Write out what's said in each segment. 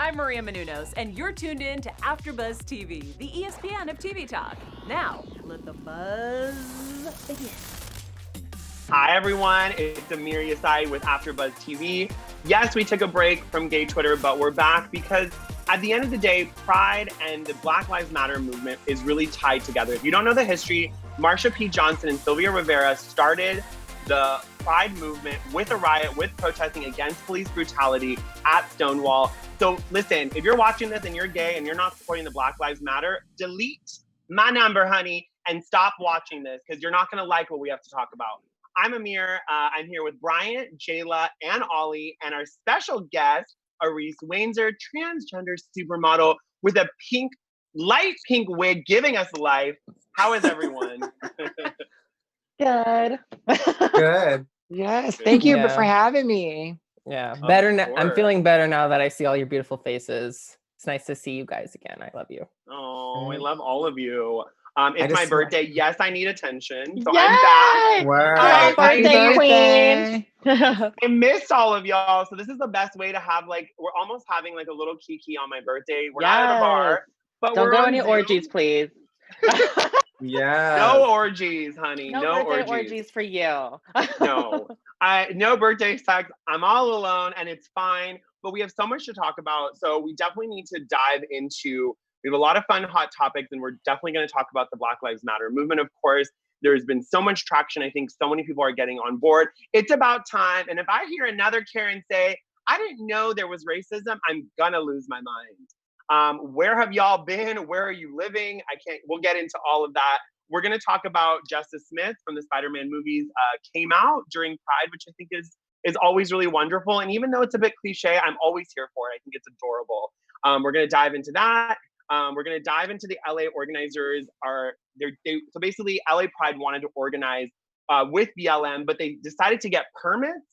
I'm Maria Menounos, and you're tuned in to AfterBuzz TV, the ESPN of TV talk. Now, let the buzz begin. Hi everyone, it's Amir Yassai with AfterBuzz TV. Yes, we took a break from gay Twitter, but we're back because at the end of the day, Pride and the Black Lives Matter movement is really tied together. If you don't know the history, Marsha P Johnson and Sylvia Rivera started the Pride movement with a riot, with protesting against police brutality at Stonewall. So listen, if you're watching this and you're gay and you're not supporting the Black Lives Matter, delete my number, honey, and stop watching this because you're not gonna like what we have to talk about. I'm Amir. I'm here with Bryant, Jayla, and Ollie, and our special guest, Arise Wainzer, transgender supermodel with a light pink wig, giving us life. How is everyone? Good. Good. Yes. Thank you for having me. Yeah. Of Better now. I'm course. feeling better now that I see all your beautiful faces. It's nice to see you guys again. I love you. Oh, I love all of you. It's just my birthday. Yes, I need attention. So Yay! I'm back. Wow. Happy Birthday queen. I missed all of y'all. So this is the best way to have we're almost having like a little kiki on my birthday. We're not at a bar, but Don't we're go on any Zoom. orgies, please. Yeah. No orgies, honey. No No birthday orgies. for you. No. No birthday sex. I'm all alone and it's fine. But we have so much to talk about. So we definitely need to dive into, we have a lot of fun, hot topics, and we're definitely going to talk about the Black Lives Matter movement, of course. There's been so much traction. I think so many people are getting on board. It's about time. And if I hear another Karen say, I didn't know there was racism, I'm going to lose my mind. Where have y'all been? Where are you living? We'll get into all of that. We're going to talk about Justice Smith from the Spider-Man movies, came out during Pride, which I think is always really wonderful. And even though it's a bit cliche, I'm always here for it. I think it's adorable. We're going to dive into that. We're going to dive into the LA organizers. So basically, LA Pride wanted to organize with BLM, but they decided to get permits.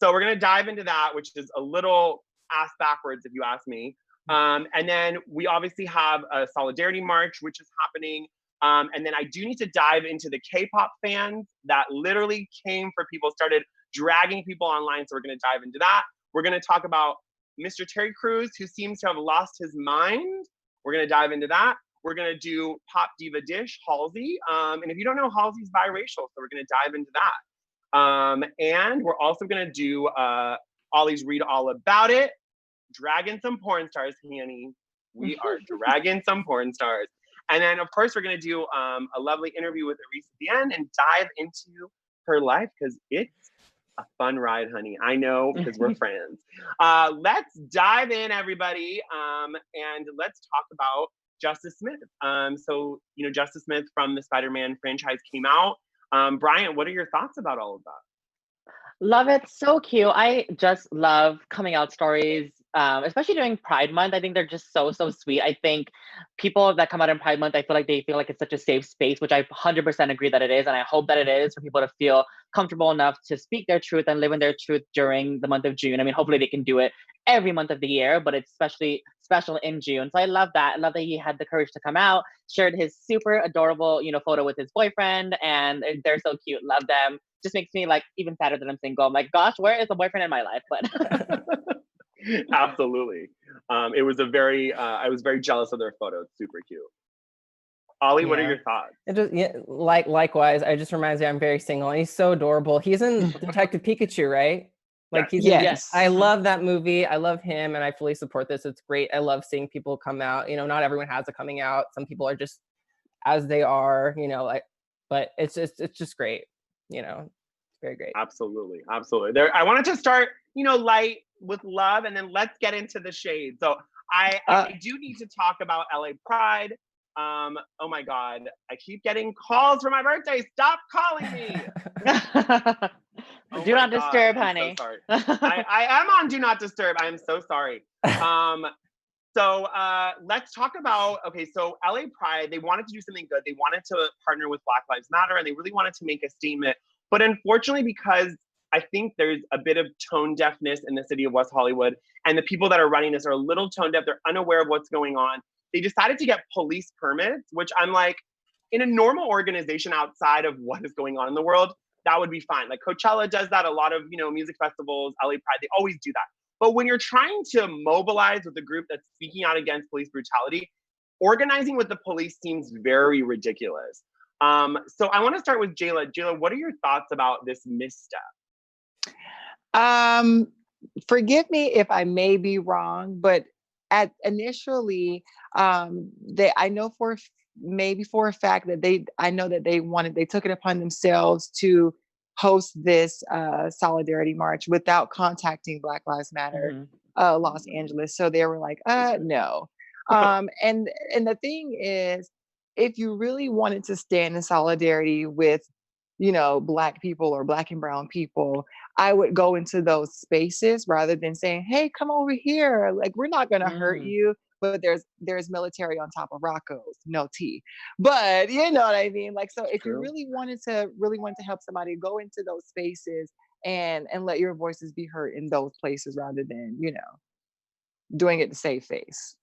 So we're going to dive into that, which is a little ass backwards, if you ask me. And then we obviously have a solidarity march, which is happening. And then I do need to dive into the K-pop fans that literally came for people, started dragging people online. So we're going to dive into that. We're going to talk about Mr. Terry Crews, who seems to have lost his mind. We're going to dive into that. We're going to do pop diva dish, Halsey. And if you don't know, Halsey's biracial. So we're going to dive into that. And we're also going to do Ollie's Read All About It. Dragging some porn stars, honey. We are dragging some porn stars. And then, of course, we're going to do a lovely interview with Arise at the end and dive into her life because it's a fun ride, honey. I know because we're friends. Let's dive in, everybody, and let's talk about Justice Smith. So, Justice Smith from the Spider-Man franchise came out. Bryant, what are your thoughts about all of that? Love it. So cute. I just love coming out stories, especially during Pride Month. I think they're just so sweet. I think people that come out in Pride Month, I feel like they feel like it's such a safe space, which I 100% agree that it is. And I hope that it is for people to feel comfortable enough to speak their truth and live in their truth during the month of June. I mean, hopefully they can do it every month of the year, but it's especially special in June. So I love that. I love that he had the courage to come out, shared his super adorable, photo with his boyfriend, and they're so cute. Love them. Just makes me even sadder that I'm single. I'm like, gosh, where is the boyfriend in my life? But Absolutely. I was very jealous of their photo. It's super cute. Ollie, what are your thoughts? It just, likewise, it just reminds me I'm very single and he's so adorable. He's in Detective Pikachu, right? Yes. I love that movie. I love him and I fully support this. It's great. I love seeing people come out. Not everyone has a coming out. Some people are just as they are, but it's just great. It's very great. Absolutely. I wanted to start, light with love, and then let's get into the shade. So I do need to talk about LA Pride. Oh my God, I keep getting calls for my birthday. Stop calling me. Do not disturb, honey. So sorry. I am on Do Not Disturb. I am so sorry. So let's talk about, so LA Pride, they wanted to do something good. They wanted to partner with Black Lives Matter, and they really wanted to make a statement. But unfortunately, because I think there's a bit of tone deafness in the city of West Hollywood, and the people that are running this are a little tone deaf, they're unaware of what's going on. They decided to get police permits, which I'm like, in a normal organization outside of what is going on in the world, that would be fine. Like Coachella does that, a lot of, music festivals, LA Pride, they always do that. But when you're trying to mobilize with a group that's speaking out against police brutality, organizing with the police seems very ridiculous. So I want to start with Jayla. Jayla, what are your thoughts about this misstep? Forgive me if I may be wrong, but initially, I know maybe for a fact that they took it upon themselves to host this solidarity march without contacting Black Lives Matter Los Angeles. So they were like, no. And the thing is, if you really wanted to stand in solidarity with, Black people or Black and brown people, I would go into those spaces rather than saying, hey, come over here. Like, we're not going to hurt you, but there's military on top of Rocco's, no tea. But you know what I mean? Like, so if you really wanted to help somebody, go into those spaces and let your voices be heard in those places rather than, doing it to save face.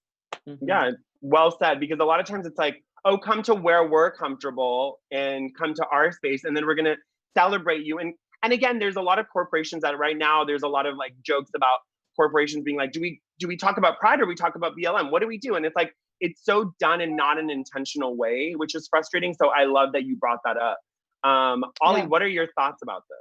Yeah, well said. Because a lot of times it's like, oh, come to where we're comfortable and come to our space, and then we're gonna celebrate you. And again, there's a lot of corporations that right now, there's a lot of like jokes about corporations being like, do we talk about Pride or we talk about BLM? What do we do? And it's like, it's so done in not an intentional way, which is frustrating. So I love that you brought that up. Ollie, what are your thoughts about this?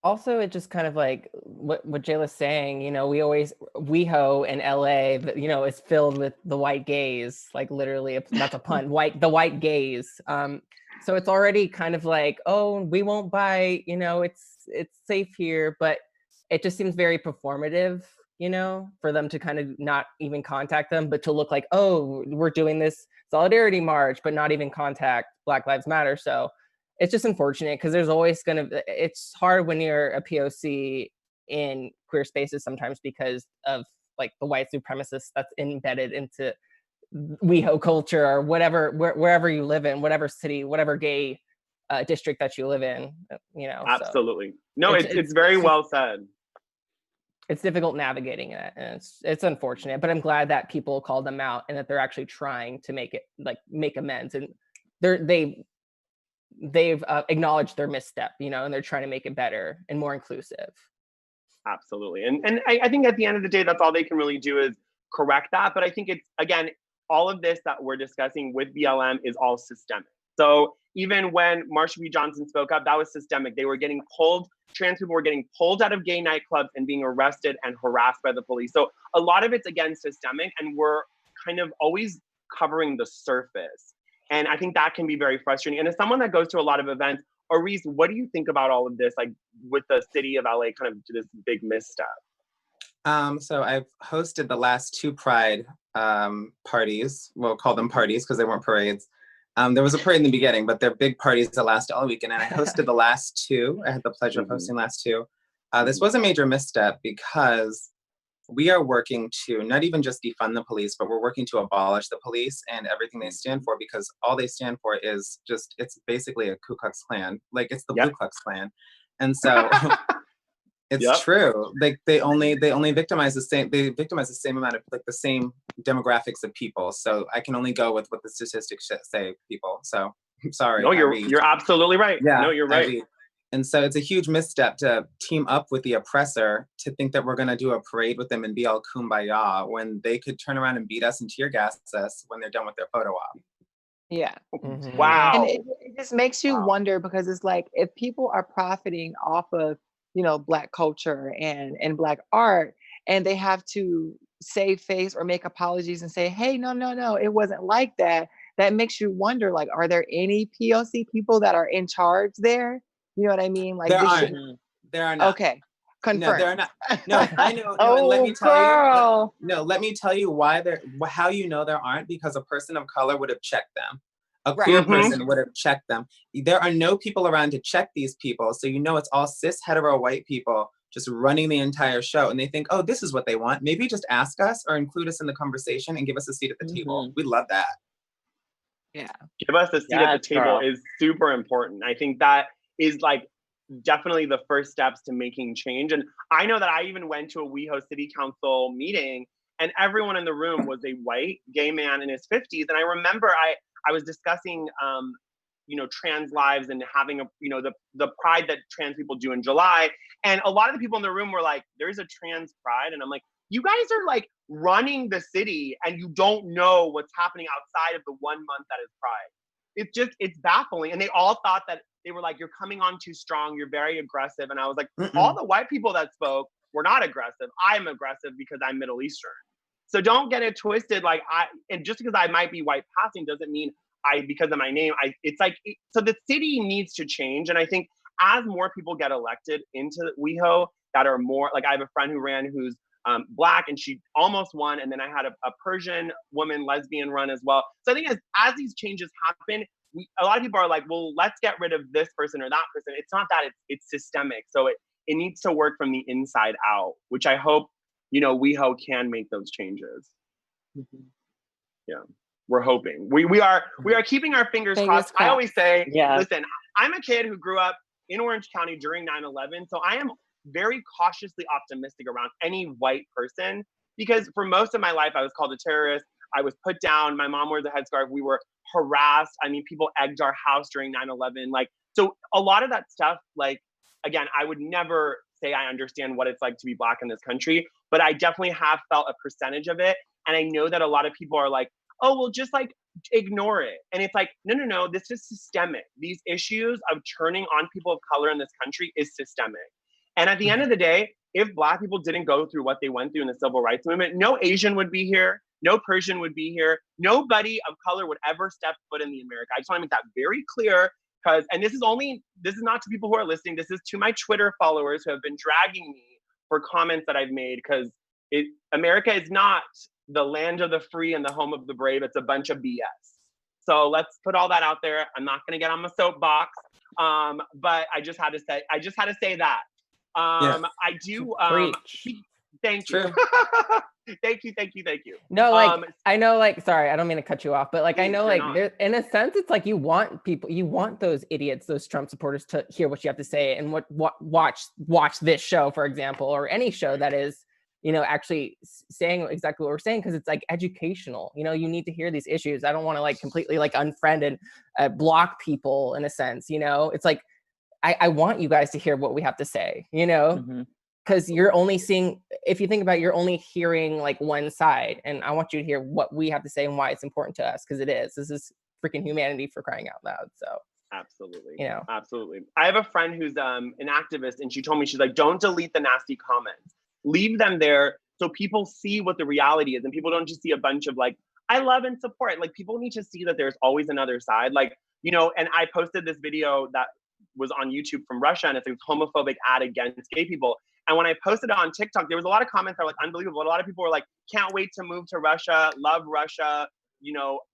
Also, it just kind of like what Jayla's saying, WeHo in LA, is filled with the white gays, like literally, that's a pun, the white gays. So it's already kind of like, oh, we won't buy, it's safe here, but it just seems very performative, for them to kind of not even contact them, but to look like, oh, we're doing this solidarity march, but not even contact Black Lives Matter. So it's just unfortunate because there's always it's hard when you're a POC in queer spaces sometimes because of like the white supremacists that's embedded into WeHo culture or whatever, wherever you live in, whatever city, whatever gay district that you live in, Absolutely. So no, it's very well said. It's difficult navigating it, and it's unfortunate, but I'm glad that people call them out and that they're actually trying to make amends, and they've acknowledged their misstep, and they're trying to make it better and more inclusive. Absolutely. And I think at the end of the day, that's all they can really do is correct that. But I think it's, again, all of this that we're discussing with BLM is all systemic. So even when Marsha P Johnson spoke up, that was systemic. They were getting trans people were getting pulled out of gay nightclubs and being arrested and harassed by the police. So a lot of it's, again, systemic, and we're kind of always covering the surface. And I think that can be very frustrating. And as someone that goes to a lot of events, Arise, what do you think about all of this, like with the city of LA kind of this big misstep? So I've hosted the last two Pride parties. We'll call them parties because they weren't parades. There was a parade in the beginning, but they're big parties that last all weekend. And I hosted the last two. I had the pleasure of hosting the last two. This was a major misstep because we are working to not even just defund the police, but we're working to abolish the police and everything they stand for, because all they stand for is it's basically a Ku Klux Klan. Like, it's the Ku Klux Klan. And so it's true. Like, they only victimize the same amount of, like, the same demographics of people. So I can only go with what the statistics say, people. So I'm sorry. No, you're absolutely right. Yeah, no, you're right. And so it's a huge misstep to team up with the oppressor to think that we're going to do a parade with them and be all kumbaya when they could turn around and beat us and tear gas us when they're done with their photo op. Yeah. Wow. And it just makes you wonder, because it's like, if people are profiting off of, Black culture and Black art, and they have to save face or make apologies and say, hey, no, it wasn't like that. That makes you wonder, like, are there any POC people that are in charge there? You know what I mean? Like, there are not. Okay. Confirmed. No, there are not. No, I know. Oh, and let me tell girl. you. Let me tell you how you know there aren't, because a person of color would have checked them. A queer person would have checked them. There are no people around to check these people. So it's all cis hetero white people just running the entire show. And they think, oh, this is what they want. Maybe just ask us or include us in the conversation and give us a seat at the table. We love that. Yeah. Give us a seat at the table is super important. I think that is like definitely the first steps to making change. And I know that I even went to a WeHo City Council meeting, and everyone in the room was a white gay man in his 50s. And I remember I was discussing trans lives and having the pride that trans people do in July. And a lot of the people in the room were like, there's a trans pride. And I'm like, you guys are like running the city and you don't know what's happening outside of the 1 month that is pride. It's baffling. And they all thought that they were like, you're coming on too strong. You're very aggressive. And I was like, all the white people that spoke were not aggressive. I'm aggressive because I'm Middle Eastern. So don't get it twisted. And just because I might be white passing doesn't mean because of my name, so the city needs to change. And I think as more people get elected into WeHo that are more, like I have a friend who ran who's Black and she almost won. And then I had a Persian woman, lesbian run as well. So I think as these changes happen, a lot of people are like, well, let's get rid of this person or that person. It's not that, it's systemic. So it needs to work from the inside out, which I hope, WeHo can make those changes. Yeah. We're hoping. We are keeping our fingers crossed. I always say, listen, I'm a kid who grew up in Orange County during 9/11. So I am very cautiously optimistic around any white person because for most of my life, I was called a terrorist. I was put down. My mom wore the headscarf. We were harassed. I mean, people egged our house during 9/11. So a lot of that stuff, again, I would never say I understand what it's like to be Black in this country, but I definitely have felt a percentage of it. And I know that a lot of people are like, oh, well, just ignore it. And it's like, no, this is systemic. These issues of turning on people of color in this country is systemic. And at the end of the day, if Black people didn't go through what they went through in the civil rights movement, no Asian would be here, no Persian would be here, nobody of color would ever step foot in the America. I just want to make that very clear and this is not to people who are listening, this is to my Twitter followers who have been dragging me for comments that I've made because America is not the land of the free and the home of the brave. It's a bunch of BS. So let's put all that out there. I'm not going to get on my soapbox, but I just had to say that. I do. Thank you. Thank you. No, I know, sorry, I don't mean to cut you off, but I know, in a sense, it's like you want those idiots, those Trump supporters to hear what you have to say and watch this show, for example, or any show that is, actually saying exactly what we're saying, because it's educational. You need to hear these issues. I don't want to completely unfriend and block people in a sense. It's like I want you guys to hear what we have to say. Because you're only seeing, if you think about it, you're only hearing one side, and I want you to hear what we have to say and why it's important to us, because this is freaking humanity, for crying out loud. So absolutely, absolutely. I have a friend who's an activist, and she told me, she's like, don't delete the nasty comments, leave them there so people see what the reality is, and people don't just see a bunch of I love and support. People need to see that there's always another side. And I posted this video that was on YouTube from Russia, and it's a homophobic ad against gay people. And when I posted it on TikTok, there was a lot of comments that were unbelievable. A lot of people were like, can't wait to move to Russia, love Russia,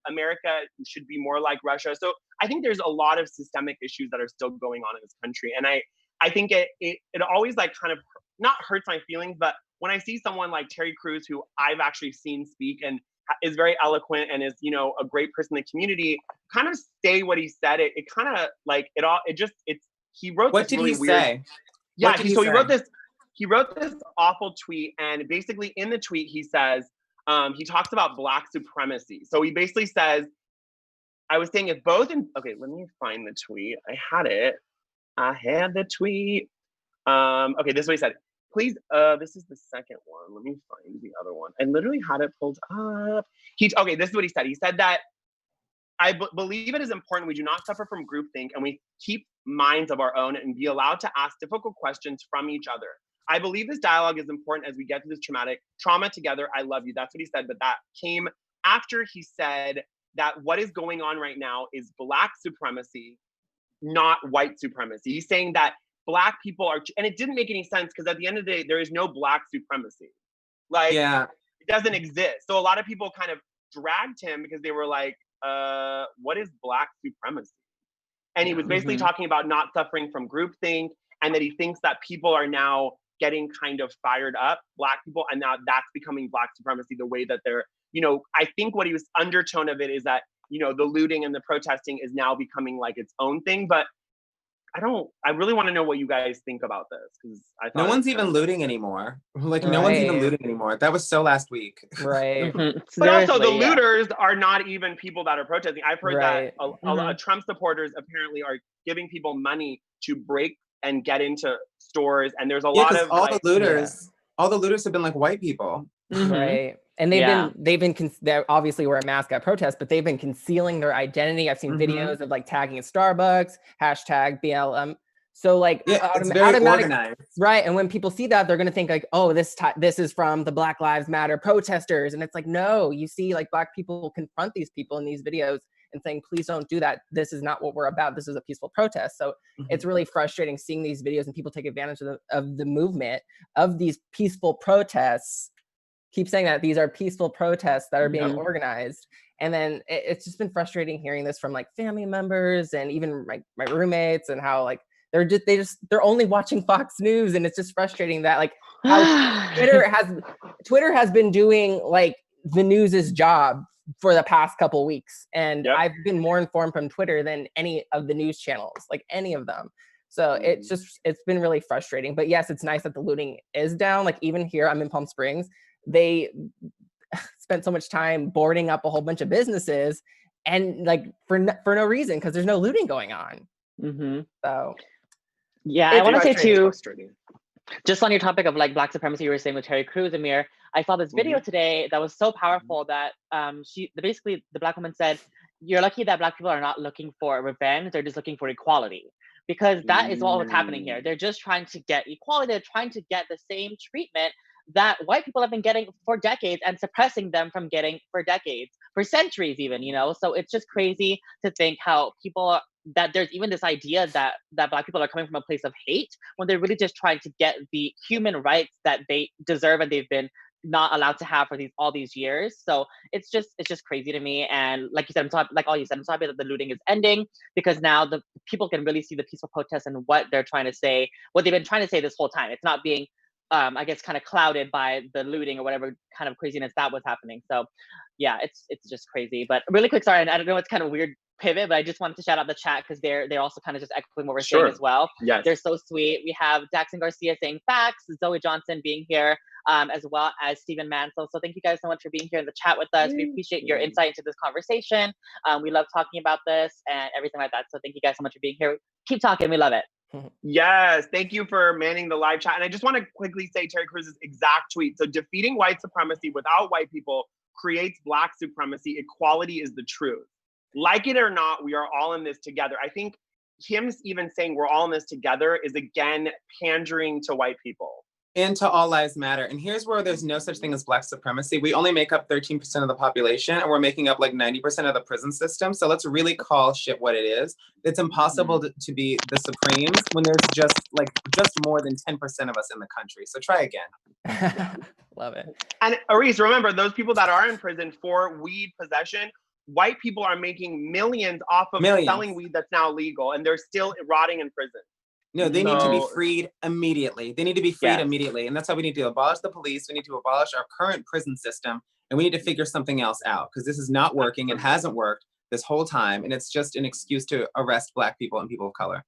America should be more like Russia. So I think there's a lot of systemic issues that are still going on in this country. And I think it always kind of not hurts my feelings, but when I see someone like Terry Crews, who I've actually seen speak and is very eloquent and is, a great person in the community, kind of say what he said, it kind of he wrote what this did really he weird, say? Yeah, he wrote this awful tweet, and basically in the tweet he says, he talks about Black supremacy. So he basically says, I was saying okay, let me find the tweet. I had the tweet. Okay, this is what he said. Please, this is the second one. Let me find the other one. I literally had it pulled up. Okay, this is what he said. He said that I believe it is important we do not suffer from groupthink and we keep minds of our own and be allowed to ask difficult questions from each other. I believe this dialogue is important as we get through this trauma together. I love you. That's what he said. But that came after he said that what is going on right now is Black supremacy, not white supremacy. He's saying that Black people are, and it didn't make any sense because at the end of the day, there is no Black supremacy. It doesn't exist. So a lot of people kind of dragged him because they were like, what is Black supremacy? And he was basically talking about not suffering from groupthink, and that he thinks that people are now getting kind of fired up, Black people, and now that's becoming Black supremacy, the way that they're, I think what he was undertone of it is that, the looting and the protesting is now becoming its own thing. But I really want to know what you guys think about this, because I thought No one's even looting anymore. Like no one's even Right. looting anymore. That was so last week. Right. But also the Seriously, yeah. looters are not even people that are protesting. I've heard that Mhm. Trump supporters apparently are giving people money to break and get into stores, and there's a Yeah, lot because of like, all the looters have been like white people. Mhm. Right. And Yeah. they obviously wear a mask at protests, but they've been concealing their identity. I've seen videos of like tagging at Starbucks, hashtag BLM. So like Yeah, it's very organized. right. And when people see that, they're gonna think like, oh, this is from the Black Lives Matter protesters. And it's like, no, you see like Black people confront these people in these videos and saying, please don't do that. This is not what we're about. This is a peaceful protest. So it's really frustrating seeing these videos and people take advantage of the movement of these peaceful protests. Keep saying that these are peaceful protests that are being organized. And then it's just been frustrating hearing this from like family members and even my roommates, and how like they're only watching Fox News. And it's just frustrating that like how Twitter has been doing like the news's job for the past couple weeks. And I've been more informed from Twitter than any of the news channels, like any of them. So it's been really frustrating. But yes, it's nice that the looting is down. Like even here, I'm in Palm Springs. They spent so much time boarding up a whole bunch of businesses, and like for no reason, because there's no looting going on. So yeah, I want to say too, frustrating. just on your topic of like Black supremacy, you were saying with Terry Crews, Amir, I saw this video today that was so powerful that basically the Black woman said, you're lucky that Black people are not looking for revenge, they're just looking for equality. Because that is all what's happening here. They're just trying to get equality, they're trying to get the same treatment that white people have been getting for decades and suppressing them from getting for decades, for centuries even, you know? So it's just crazy to think how that there's even this idea that Black people are coming from a place of hate when they're really just trying to get the human rights that they deserve and they've been not allowed to have for all these years. So it's just crazy to me. And like you said, like all you said, I'm so happy that the looting is ending, because now the people can really see the peaceful protests and what they're trying to say, what they've been trying to say this whole time. It's not being I guess kind of clouded by the looting or whatever kind of craziness that was happening. So yeah, it's just crazy. But really quick, sorry, and I don't know, it's kind of weird pivot, but I just wanted to shout out the chat because they're also kind of just echoing what we're saying as well. Yes. They're so sweet. We have Daxon Garcia saying facts, Zoe Johnson being here, as well as Stephen Mansell. So thank you guys so much for being here in the chat with us. We appreciate your insight into this conversation. We love talking about this and everything like that. So thank you guys so much for being here. Keep talking. We love it. Yes, thank you for manning the live chat. And I just want to quickly say Terry Crews' exact tweet. So defeating white supremacy without white people creates Black supremacy. Equality is the truth. Like it or not, we are all in this together. I think him even saying we're all in this together is again pandering to white people. And to all lives matter. And here's where there's no such thing as Black supremacy. We only make up 13% of the population, and we're making up like 90% of the prison system. So let's really call shit what it is. It's impossible to be the Supremes when there's just more than 10% of us in the country. So try again. Love it. And Aris, remember, those people that are in prison for weed possession, white people are making millions off of selling weed that's now legal, and they're still rotting in prison. No, they need to be freed immediately. They need to be freed immediately. And that's how we need to abolish the police. We need to abolish our current prison system. And we need to figure something else out, because this is not working. It hasn't worked this whole time. And it's just an excuse to arrest Black people and people of color.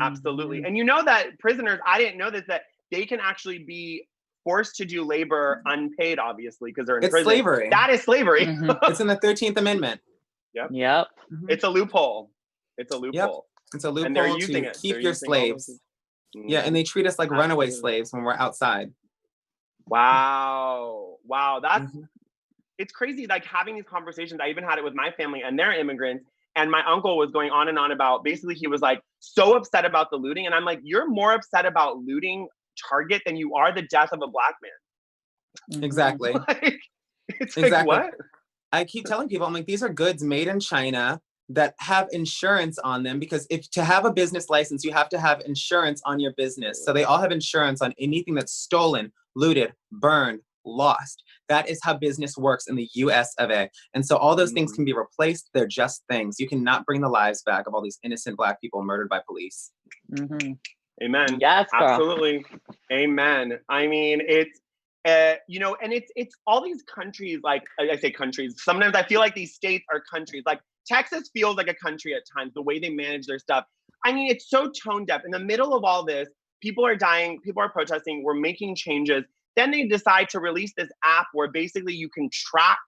Absolutely. And you know that prisoners, I didn't know this, that they can actually be forced to do labor unpaid, obviously, because they're in prison. It's slavery. That is slavery. It's in the 13th Amendment. Yep. It's a loophole. It's a loophole. Yep. It's a loophole to keep your slaves. Yeah, and they treat us like runaway slaves when we're outside. Wow. That's it's crazy, like having these conversations. I even had it with my family, and they're immigrants. And my uncle was going on and on about, basically he was like so upset about the looting. And I'm like, you're more upset about looting Target than you are the death of a Black man. Exactly. It's like, what? I keep telling people, I'm like, these are goods made in China that have insurance on them, because to have a business license, you have to have insurance on your business. So they all have insurance on anything that's stolen, looted, burned, lost. That is how business works in the US of A. And so all those things can be replaced. They're just things. You cannot bring the lives back of all these innocent Black people murdered by police. Amen. Yes, girl. Absolutely. Amen. I mean, it's, you know, and it's all these countries, like I say countries, sometimes I feel like these states are countries. Like Texas feels like a country at times, the way they manage their stuff. I mean, it's so tone deaf. In the middle of all this, people are dying, people are protesting, we're making changes. Then they decide to release this app where basically you can track,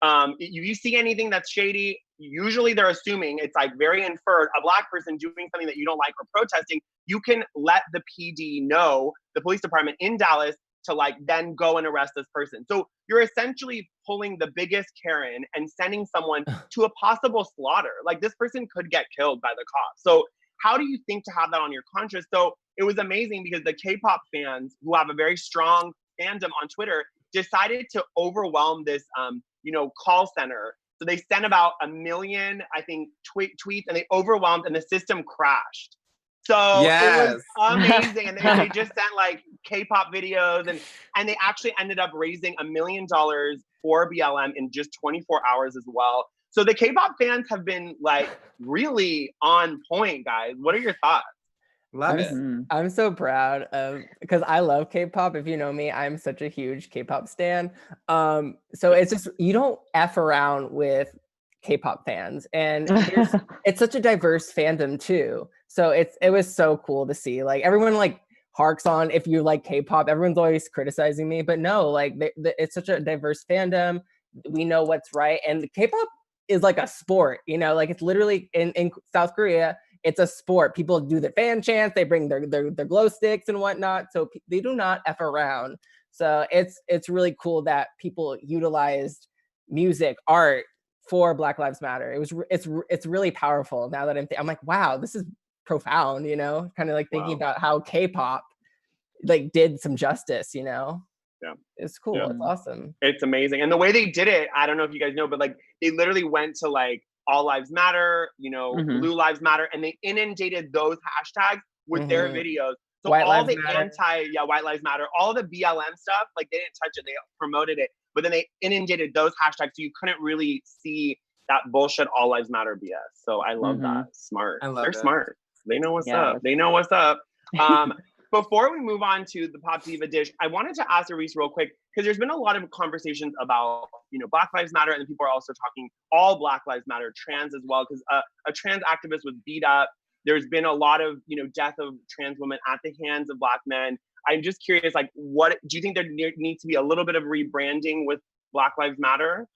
if you see anything that's shady, usually they're assuming it's like very inferred, a Black person doing something that you don't like or protesting, you can let the PD know, the police department in Dallas, to like then go and arrest this person. So you're essentially pulling the biggest Karen and sending someone to a possible slaughter. Like this person could get killed by the cops. So how do you think to have that on your conscience? So it was amazing because the K-pop fans who have a very strong fandom on Twitter decided to overwhelm this, call center. So they sent about 1 million, I think, tweets, and they overwhelmed, and the system crashed. So it was amazing, and they just sent like K-pop videos, and they actually ended up raising $1 million for BLM in just 24 hours as well. So the K-pop fans have been like really on point, guys. What are your thoughts? Love it. I'm so proud of, because I love K-pop. If you know me, I'm such a huge K-pop stan. So it's just, you don't F around with K-pop fans, and it's such a diverse fandom too. So it was so cool to see, like everyone like harks on, if you like K-pop, everyone's always criticizing me, but no, like it's such a diverse fandom. We know what's right, and K-pop is like a sport, like it's literally in South Korea. It's a sport. People do the fan chants. They bring their glow sticks and whatnot. So they do not F around. So it's really cool that people utilized music, art for Black Lives Matter. It's really powerful now that I'm like, wow, this is profound, kind of like thinking about how K-pop like did some justice, Yeah. It's cool. Yeah. It's awesome. It's amazing. And the way they did it, I don't know if you guys know, but like they literally went to like All Lives Matter, Blue Lives Matter, and they inundated those hashtags with their videos. So White all Lives the Matter. White Lives Matter, all the BLM stuff, like they didn't touch it, they promoted it, but then they inundated those hashtags so you couldn't really see that bullshit All Lives Matter BS. So I love that. Smart. They're smart. They know what's up. They know what's up. Before we move on to the Pop Diva dish, I wanted to ask Arise real quick, because there's been a lot of conversations about, Black Lives Matter, and then people are also talking all Black Lives Matter, trans as well, because a trans activist was beat up. There's been a lot of, death of trans women at the hands of Black men. I'm just curious, like, what do you think there needs to be a little bit of rebranding with Black Lives Matter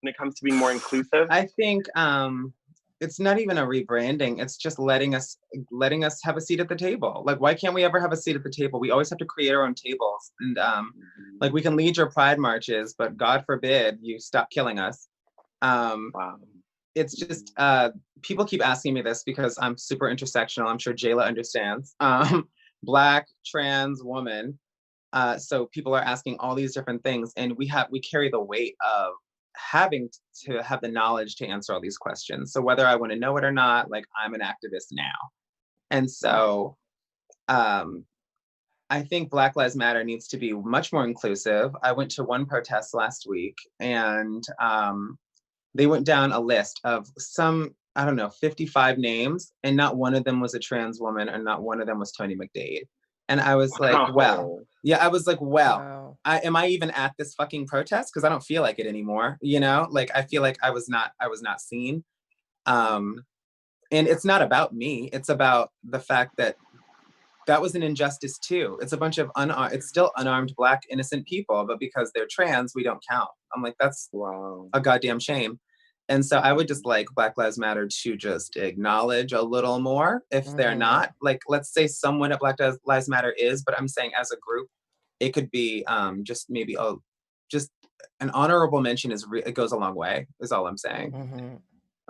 when it comes to being more inclusive? I think it's not even a rebranding. It's just letting us have a seat at the table. Like, why can't we ever have a seat at the table? We always have to create our own tables. And like, we can lead your pride marches, but God forbid you stop killing us. Wow. It's just, people keep asking me this because I'm super intersectional. I'm sure Jayla understands. Black, trans, woman. So people are asking all these different things, and we carry the weight of having to have the knowledge to answer all these questions. So whether I want to know it or not, like, I'm an activist now. And so I think Black Lives Matter needs to be much more inclusive. I went to one protest last week, and they went down a list of some, 55 names, and not one of them was a trans woman, and not one of them was Tony McDade. And I was like, wow. Am I even at this fucking protest? Because I don't feel like it anymore. Like, I feel like I was not seen. And it's not about me. It's about the fact that was an injustice too. It's a bunch of it's still unarmed Black innocent people, but because they're trans, we don't count. I'm like, that's a goddamn shame. And so I would just like Black Lives Matter to just acknowledge a little more if they're not. Like, let's say someone at Black Lives Matter is, but I'm saying as a group, it could be just maybe just an honorable mention it goes a long way, is all I'm saying.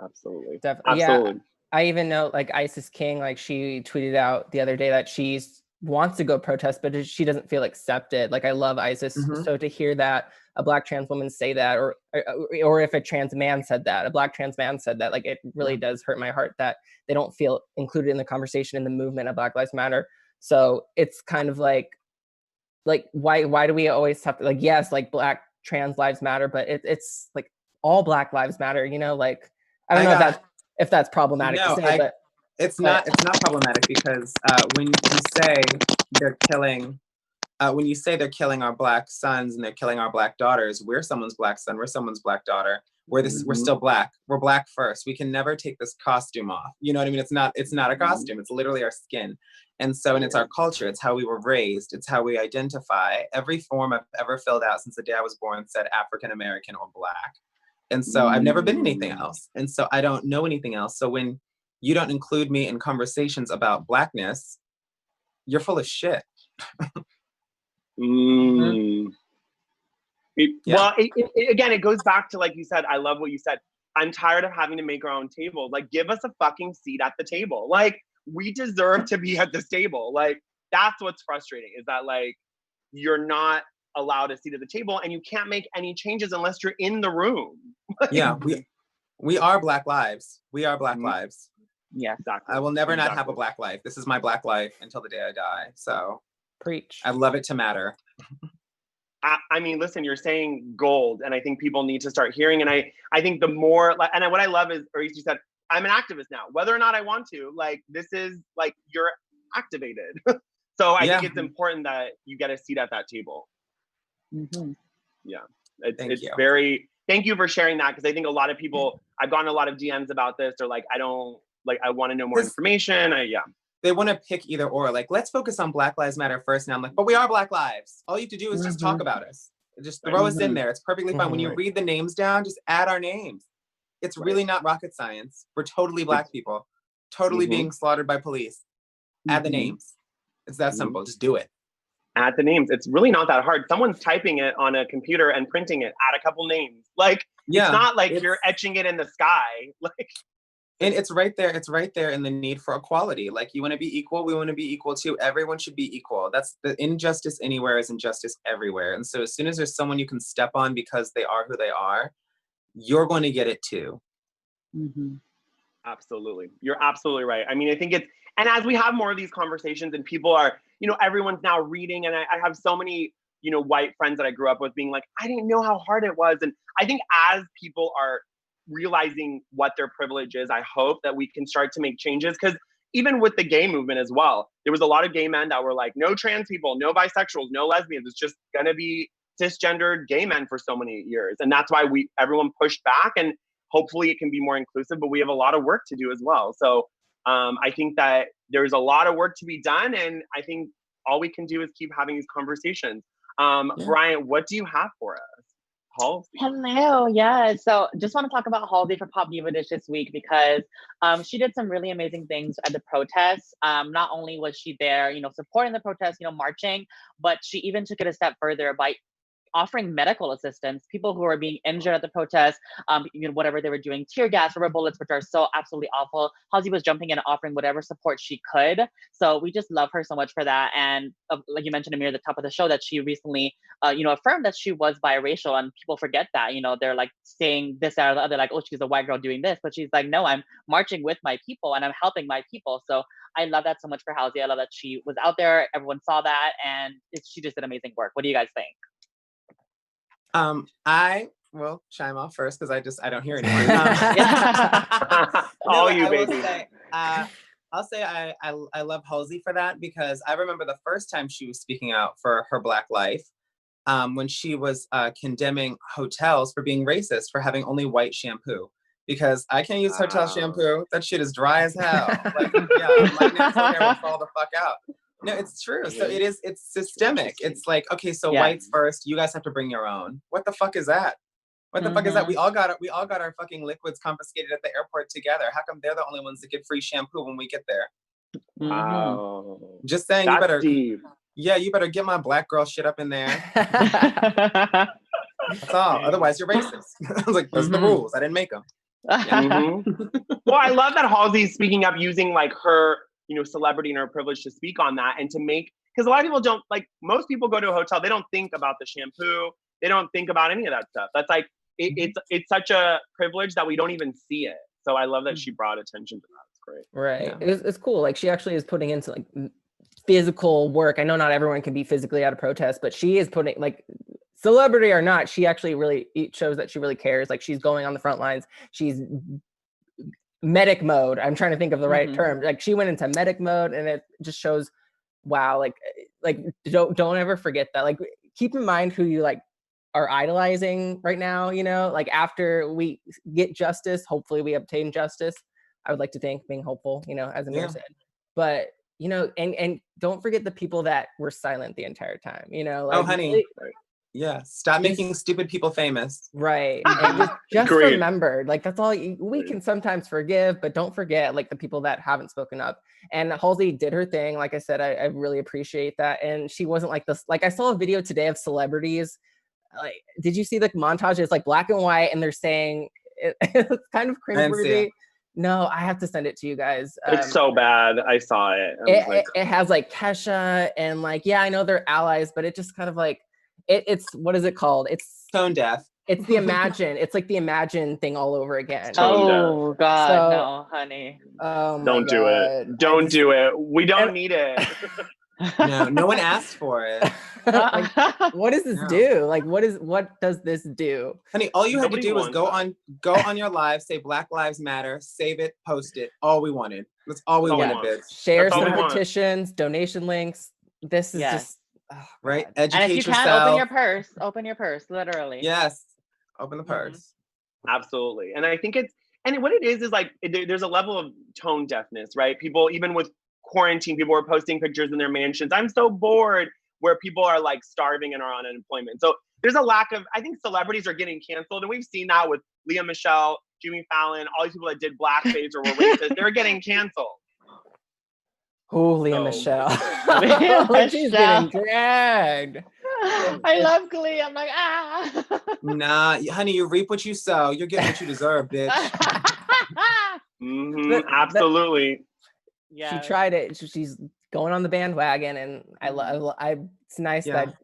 Absolutely. Definitely. Absolutely. Yeah. I even know, like, Isis King, like, she tweeted out the other day that she wants to go protest, but she doesn't feel accepted. Like, I love Isis. So to hear that a Black trans woman say that, or if a trans man said that, a Black trans man said that, like, it really does hurt my heart that they don't feel included in the conversation, in the movement of Black Lives Matter. So it's kind of like why do we always have to, like, yes, like, Black trans lives matter, but it's like all Black lives matter, like, I don't know if that's problematic to say, but it's not problematic, because when you say they're killing our Black sons and they're killing our Black daughters, we're someone's Black son, we're someone's Black daughter. We're still Black. We're Black first. We can never take this costume off. You know what I mean? It's not a costume. It's literally our skin. And so, and it's our culture. It's how we were raised. It's how we identify. Every form I've ever filled out since the day I was born said African American or Black. And so I've never been anything else. And so I don't know anything else. So when you don't include me in conversations about Blackness, you're full of shit. Well, again, it goes back to, like you said, I love what you said. I'm tired of having to make our own table. Like, give us a fucking seat at the table. Like, we deserve to be at this table. Like, that's what's frustrating, is that, like, you're not allowed a seat at the table and you can't make any changes unless you're in the room. Yeah, we are Black lives. We are Black lives. Yeah, exactly. I will never not have a Black life. This is my Black life until the day I die. So preach. I love it to matter. I mean, listen, you're saying gold, and I think people need to start hearing. And I think the more, like, and what I love is, or you said, I'm an activist now, whether or not I want to. Like, this is like, you're activated. So I think it's important that you get a seat at that table. Yeah, it's very. Thank you for sharing that, because I think a lot of people, I've gotten a lot of DMs about this. They're like, I want to know more information. They want to pick either or. Like, let's focus on Black Lives Matter first. And I'm like, but we are Black lives. All you have to do is just talk about us. Just throw us in there. It's perfectly fine. When you read the names down, just add our names. It's really not rocket science. We're totally Black people, totally being slaughtered by police. Add the names. It's that simple. Just do it. Add the names. It's really not that hard. Someone's typing it on a computer and printing it. Add a couple names. Like, it's not like you're etching it in the sky. Like, and it's right there. It's right there in the need for equality. Like, you want to be equal. We want to be equal too. Everyone should be equal. That's the injustice anywhere is injustice everywhere. And so as soon as there's someone you can step on because they are who they are, you're going to get it too. Absolutely. You're absolutely right. I mean, I think it's, and as we have more of these conversations and people are, everyone's now reading, and I have so many, white friends that I grew up with being like, I didn't know how hard it was. And I think as people are realizing what their privilege is, I hope that we can start to make changes. Because even with the gay movement as well, there was a lot of gay men that were like, no trans people, no bisexuals, no lesbians. It's just going to be cisgendered gay men for so many years. And that's why everyone pushed back, and hopefully it can be more inclusive, but we have a lot of work to do as well. So I think that there's a lot of work to be done. And I think all we can do is keep having these conversations. Bryant, what do you have for us? Halsey. Hello, yeah. So just want to talk about Halsey for Pop Diva Dish this week, because she did some really amazing things at the protests. Not only was she there, supporting the protests, marching, but she even took it a step further by offering medical assistance, people who are being injured at the protest, whatever they were doing, tear gas, rubber bullets, which are so absolutely awful. Halsey was jumping in and offering whatever support she could. So we just love her so much for that. And like you mentioned, Amir, at the top of the show, that she recently, affirmed that she was biracial, and people forget that, they're like saying this out of the other, like, oh, she's a white girl doing this, but she's like, no, I'm marching with my people and I'm helping my people. So I love that so much for Halsey. I love that she was out there. Everyone saw that, and she just did amazing work. What do you guys think? I will chime off first because I don't hear anyone. Baby. I'll say I love Halsey for that, because I remember the first time she was speaking out for her Black life, when she was condemning hotels for being racist, for having only white shampoo. Because I can't use hotel shampoo. That shit is dry as hell. Like, my natural hair will fall the fuck out. No, it's true. So it's systemic. It's like, okay, so whites first, you guys have to bring your own. What the fuck is that? What the fuck is that? We all got our fucking liquids confiscated at the airport together. How come they're the only ones that get free shampoo when we get there? Wow. Just saying, That's you better deep. Yeah, you better get my Black girl shit up in there. That's all. Otherwise you're racist. I was like, those are the rules. I didn't make them. Well, I love that Halsey's speaking up, using like her celebrity and her privilege to speak on that, and to make, because a lot of people don't, like, most people go to a hotel, they don't think about the shampoo, they don't think about any of that stuff. That's like, it's such a privilege that we don't even see it. So I love that she brought attention to that. It's great. Right. Yeah. It's cool. Like, she actually is putting into like physical work. I know not everyone can be physically at a protest, but she is putting, like, celebrity or not, she actually really, it shows that she really cares. Like, she's going on the front lines. She's medic mode. I'm trying to think of the right term. Like, she went into medic mode, and it just shows, wow, like don't ever forget that. Like, keep in mind who you like are idolizing right now, you know, like after we get justice, hopefully we obtain justice. I would like to think, being hopeful, you know, as Amir said. But, you know, and don't forget the people that were silent the entire time, you know, like, oh, honey. Yeah, stop making stupid people famous. Right. And just Agreed. remember, like, that's all we can sometimes forgive, but don't forget, like, the people that haven't spoken up. And Halsey did her thing. Like I said, I really appreciate that. And she wasn't like this. Like, I saw a video today of celebrities. Like, did you see the montage? It's like black and white, and they're saying it's kind of cringeworthy. No, I have to send it to you guys. It's so bad. I saw it. It has like Kesha and like, yeah, I know they're allies, but it just kind of like, it's what is it called? It's tone deaf. It's the Imagine. It's like the Imagine thing all over again. Oh God, no, honey. Don't do it. Don't do it. We don't need it. No one asked for it. Like, what does this do? Like, what does this do? Honey, all you had to do was go on your live, say Black Lives Matter, save it, post it. All we wanted. That's all we wanted, bitch. Share some petitions, donation links. This is just right. Educate and if you yourself. can, open your purse, literally. Yes. Open the purse. Absolutely. And I think what it is like, there's a level of tone deafness, right? People, even with quarantine, people are posting pictures in their mansions. I'm so bored, where people are like starving and are on unemployment. So there's a lack of, I think celebrities are getting canceled. And we've seen that with Leah Michelle, Jimmy Fallon, all these people that did blackface or were racist, they're getting canceled. Oh, Leah Michelle. She's getting dragged. I love Glee. I'm like, Nah, honey, you reap what you sow. You're getting what you deserve, bitch. Absolutely. Yeah. She tried it. She's going on the bandwagon, and it's nice that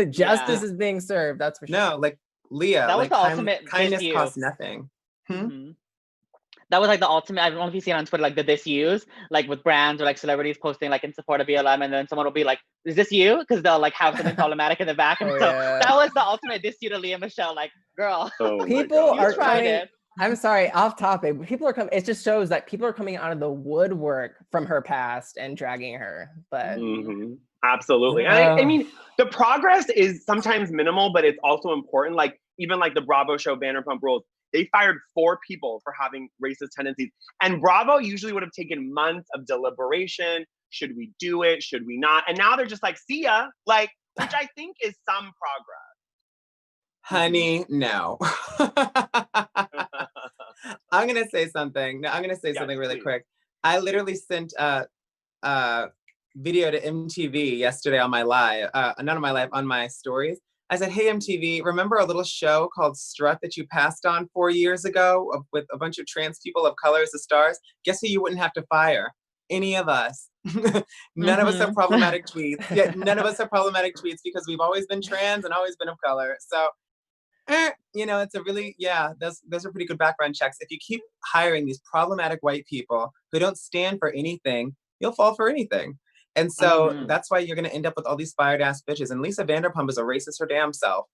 justice is being served. That's for sure. No, like Leah, that was like the ultimate kindness disuse. costs nothing. That was like the ultimate. I don't know if you see it on Twitter, like the disuse, like with brands or like celebrities posting like in support of BLM, and then someone will be like, "Is this you?" Because they'll like have something problematic in the back, and so that was the ultimate disuse to Leah Michelle. Like, girl, people are trying it. I'm sorry, off topic, but people are coming. It just shows that people are coming out of the woodwork from her past and dragging her. But absolutely, and I mean, the progress is sometimes minimal, but it's also important. Like even like the Bravo show Vanderpump Rules, they fired 4 people for having racist tendencies, and Bravo usually would have taken months of deliberation. Should we do it? Should we not? And now they're just like, see ya, like, which I think is some progress. Honey, no. I'm going to say something. No, I'm going to say something really quick. I literally sent a video to MTV yesterday on my live, not on my live, on my stories. I said, hey, MTV, remember a little show called Strut that you passed on 4 years ago with a bunch of trans people of color as the stars? Guess who you wouldn't have to fire? Any of us. None of us have problematic tweets. Yet none of us have problematic tweets because we've always been trans and always been of color. So, you know, it's a really, those are pretty good background checks. If you keep hiring these problematic white people who don't stand for anything, you'll fall for anything. And so that's why you're going to end up with all these fired ass bitches. And Lisa Vanderpump is a racist her damn self.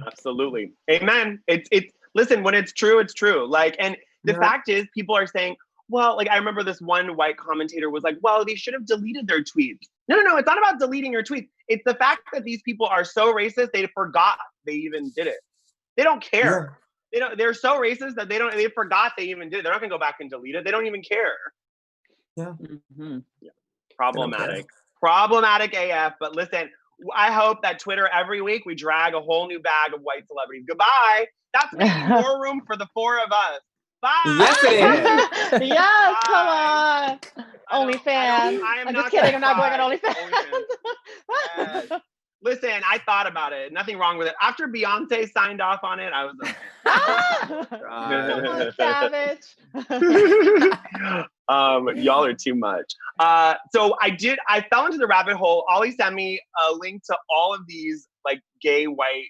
Absolutely. Amen. It's listen, when it's true, it's true. Like, and the fact is, people are saying, well, like I remember this one white commentator was like, well, they should have deleted their tweets. No, it's not about deleting your tweets. It's the fact that these people are so racist, they forgot they even did it. They don't care. They're so racist that they forgot they even did it. They're not gonna go back and delete it. They don't even care. Problematic AF. But listen, I hope that Twitter every week we drag a whole new bag of white celebrities. Goodbye. That's making more room for the 4 of us. Bye. Yes, it is. Yes, come on. OnlyFans. I'm just kidding. I'm not going on OnlyFans. Yes. Listen, I thought about it. Nothing wrong with it. After Beyonce signed off on it, I was savage. Y'all are too much. So I fell into the rabbit hole. Ollie sent me a link to all of these like gay white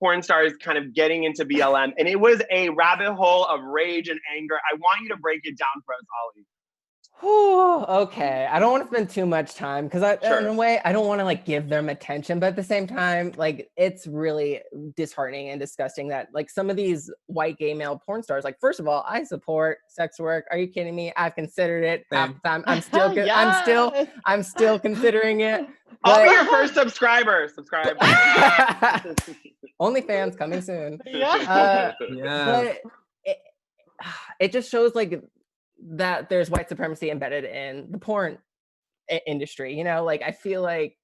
porn stars kind of getting into BLM. And it was a rabbit hole of rage and anger. I want you to break it down for us, Ollie. Okay, I don't want to spend too much time because in a Sure. way I don't want to like give them attention, but at the same time, like it's really disheartening and disgusting that like some of these white gay male porn stars, like first of all, I support sex work. Are you kidding me? I've considered it half the time. Yes. I'm still considering it. I'll be But your first subscriber. Subscribe. OnlyFans coming soon. Yeah. Yeah. But it just shows like that there's white supremacy embedded in the porn industry. You know, like I feel like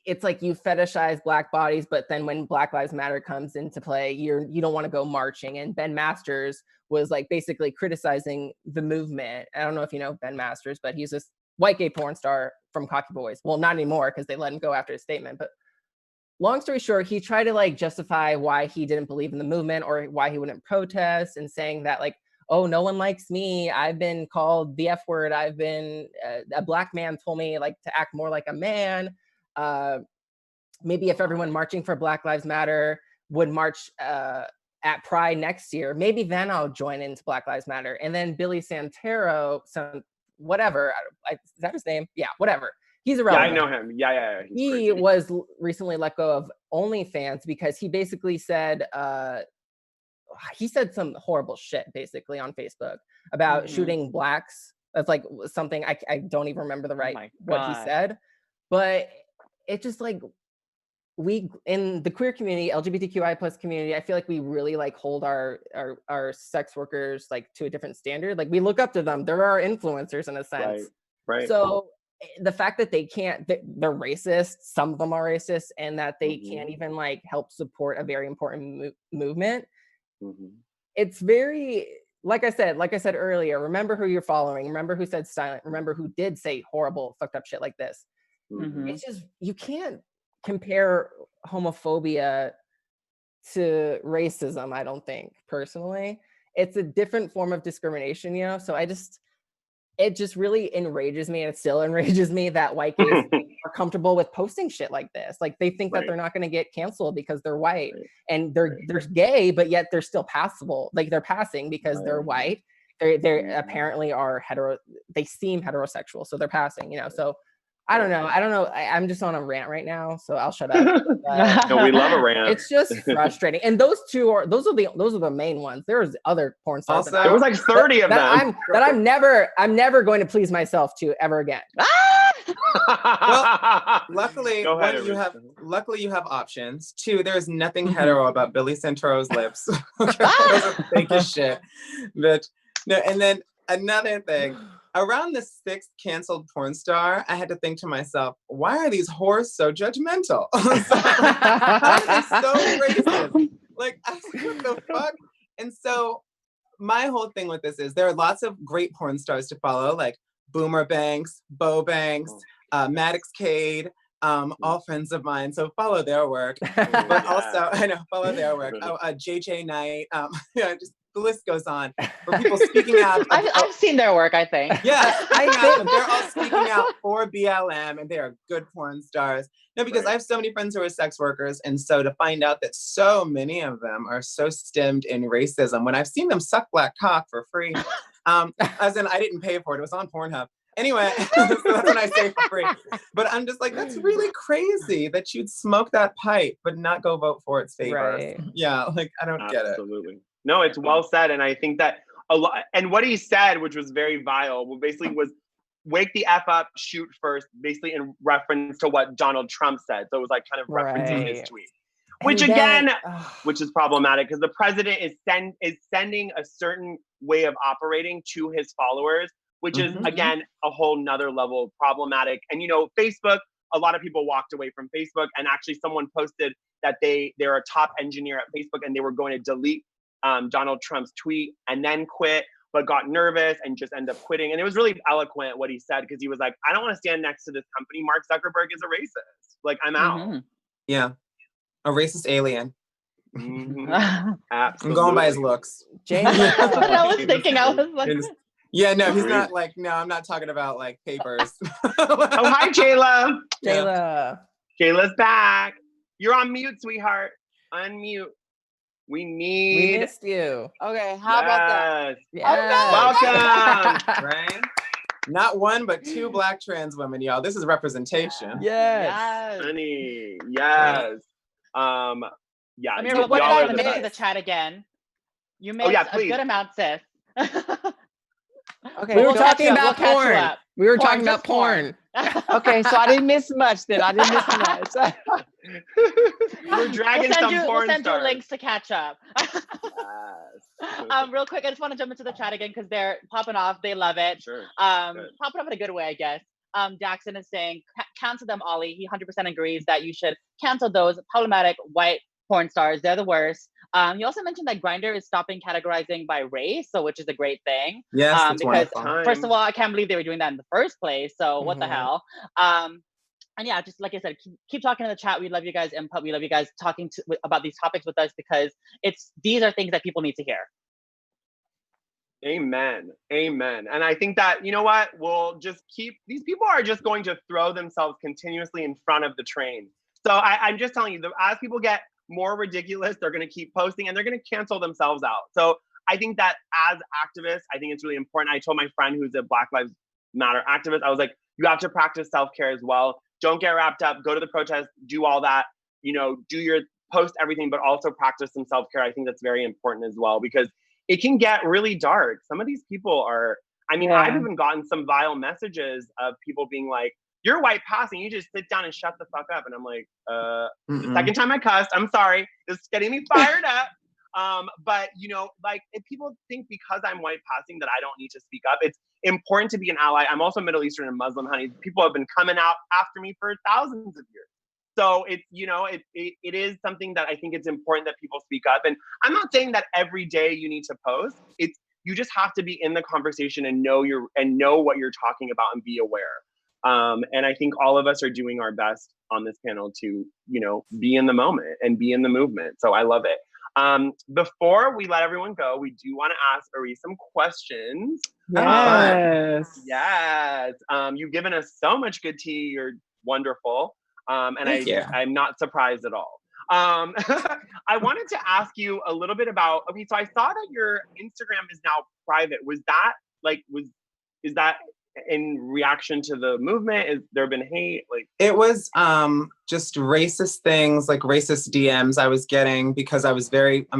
it's like you fetishize black bodies, but then when Black Lives Matter comes into play, you don't want to go marching. And Ben Masters was like basically criticizing the movement. I don't know if you know Ben Masters, but he's this white gay porn star from Cocky Boys. Well, not anymore because they let him go after his statement. But long story short, he tried to like justify why he didn't believe in the movement or why he wouldn't protest, and saying that like, oh, no one likes me. I've been called the F word. I've been a black man told me like to act more like a man. Maybe if everyone marching for Black Lives Matter would march at Pride next year, maybe then I'll join into Black Lives Matter. And then Billy Santero, whatever, is that his name? Yeah, whatever. He's Yeah, irrelevant. I know him. Yeah. He's He crazy. was recently let go of OnlyFans because he basically said he said some horrible shit basically on Facebook about shooting blacks. That's like something I don't even remember what he said, but it just like we in the queer community, LGBTQI plus community, I feel like we really like hold our sex workers like to a different standard. Like we look up to them. They're our influencers in a sense. Right. So the fact that they can't, they're racist, some of them are racist, and that they can't even like help support a very important movement. It's very, like I said earlier, remember who you're following, remember who said silent, remember who did say horrible, fucked up shit like this. It's just, you can't compare homophobia to racism, I don't think, personally. It's a different form of discrimination, you know? So it just really enrages me, and it still enrages me that white gays are comfortable with posting shit like this. Like they think that they're not going to get canceled because they're white, and they're gay, but yet they're still passable. Like they're passing because they're white. They apparently are they seem heterosexual, so they're passing, you know? So I don't know. I'm just on a rant right now, so I'll shut up. No, we love a rant. It's just frustrating. And those are the main ones. There's other porn stars. Also, there was like 30 of them. I'm never going to please myself to ever again. Well, luckily, Go ahead, luckily you have options. Two, there's nothing hetero about Billy Santero's lips. Those are fake as shit. But no, and then another thing. Around the 6th canceled porn star, I had to think to myself, why are these whores so judgmental? How are they so racist? Like, I was like, what the fuck? And so my whole thing with this is there are lots of great porn stars to follow, like Boomer Banks, Bo Banks, Maddox Cade, all friends of mine. So follow their work. But also, I know, follow their work. JJ Knight, just the list goes on. For people speaking out. I've seen their work, I think. Yeah, they're all speaking out for BLM, and they are good porn stars. No, because I have so many friends who are sex workers, and so to find out that so many of them are so stemmed in racism, when I've seen them suck black cock for free, as in I didn't pay for it, it was on Pornhub. Anyway, so that's when I say for free. But I'm just like, that's really crazy that you'd smoke that pipe, but not go vote for its favors. Right. Yeah, like I don't get it. Absolutely. No, it's well said. And I think that a lot, and what he said, which was very vile, basically was wake the F up, shoot first, basically in reference to what Donald Trump said. So it was like kind of referencing his tweet. Which which is problematic because the president is sending a certain way of operating to his followers, which is, again, a whole nother level problematic. And, you know, Facebook, a lot of people walked away from Facebook, and actually someone posted that they're a top engineer at Facebook and they were going to delete Donald Trump's tweet and then quit, but got nervous and just ended up quitting. And it was really eloquent what he said, because he was like, I don't want to stand next to this company. Mark Zuckerberg is a racist. Like, I'm out. Yeah. A racist alien. Absolutely. I'm going by his looks. James. That's what I was thinking. I was like, yeah, no, he's not like, no, I'm not talking about like papers. Oh, hi, Jayla. Jayla. Jayla's back. You're on mute, sweetheart. Unmute. We missed you. Okay, how about that? Yes. Welcome. Right? Not one, but two Black trans women, y'all. This is representation. Yes. Honey, yes. Yeah. Amir, y'all what did are I the miss in the best. chat again? You Oh, yeah, missed a please. good amount, sis. Okay, We were We'll catch talking you up. We'll about catch you porn. up. We were Porn, talking about just porn. porn. okay, so I didn't miss much then. I didn't miss much. We're dragging some We'll porn send you stars. links to catch up. Yes. Real quick, I just want to jump into the chat again because they're popping off. They love it. Sure. Popping up in a good way, I guess. Jackson is saying, cancel them, Ollie. He 100% agrees that you should cancel those problematic white porn stars. They're the worst. He also mentioned that Grindr is stopping categorizing by race, so which is a great thing. Yes, that's because wonderful. first of all, I can't believe they were doing that in the first place. So what the Mhm. hell? And yeah, just like I said, keep talking in the chat. We love you guys' input. We love you guys talking about these topics with us because these are things that people need to hear. Amen. Amen. And I think that, you know what, we'll just keep, these people are just going to throw themselves continuously in front of the train. So I'm just telling you, as people get more ridiculous, they're going to keep posting and they're going to cancel themselves out. So I think that as activists, I think it's really important. I told my friend who's a Black Lives Matter activist, I was like, you have to practice self-care as well. Don't get wrapped up, go to the protest, do all that, you know, do your post everything, but also practice some self-care. I think that's very important as well because it can get really dark. Some of these people are, I mean, I've even gotten some vile messages of people being like, you're white passing, you just sit down and shut the fuck up. And I'm like, the second time I cussed, I'm sorry. This is getting me fired up. But you know, like if people think because I'm white passing that I don't need to speak up, it's important to be an ally. I'm also Middle Eastern and Muslim, honey. People have been coming out after me for thousands of years. So it's, you know, it is something that I think it's important that people speak up. And I'm not saying that every day you need to post. It's, you just have to be in the conversation and know what you're talking about and be aware. And I think all of us are doing our best on this panel to, you know, be in the moment and be in the movement. So I love it. Before we let everyone go, we do want to ask Ari some questions. Yes. Yes. You've given us so much good tea. You're wonderful. And I'm not surprised at all. I wanted to ask you a little bit about, okay, so I saw that your Instagram is now private. Was that like, is that in reaction to the movement? Is there been hate? Like, it was just racist things, like racist DMs I was getting because I'm